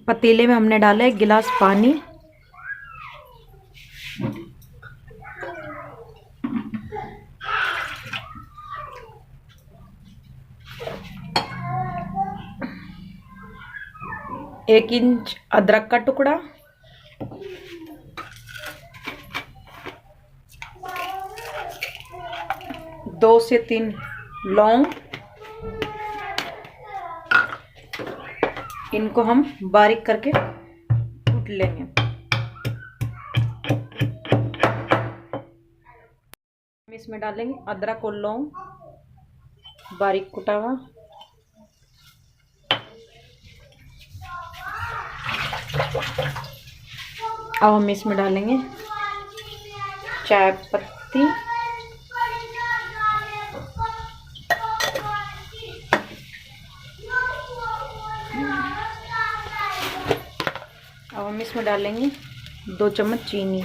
पतीले में हमने डाला 1 गिलास पानी। एक इंच अदरक का टुकड़ा, 2 से 3 लौंग, इनको हम बारीक करके कूट लेंगे। हम इसमें डालेंगे अदरक और लौंग बारीक कुटा हुआ। अब हम इसमें डालेंगे चाय पत्ती, अब हम इसमें डालेंगे 2 चम्मच चीनी।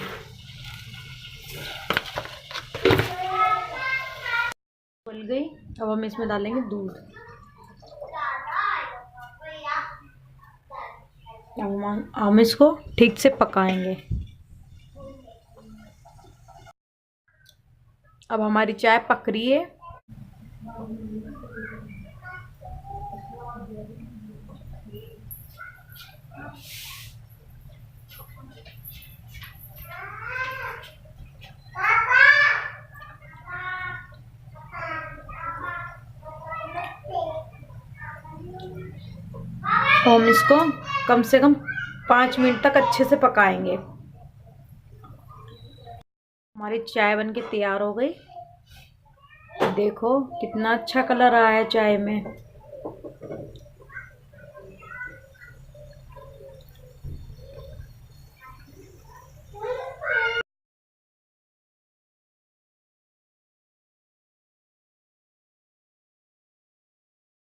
उबल गई। अब हम इसमें डालेंगे दूध। अब हम इसको ठीक से पकाएंगे। अब हमारी चाय पक रही है। तो हम इसको कम से कम 5 मिनट तक अच्छे से पकाएंगे। हमारी चाय बनके तैयार हो गई। देखो कितना अच्छा कलर आया है चाय में।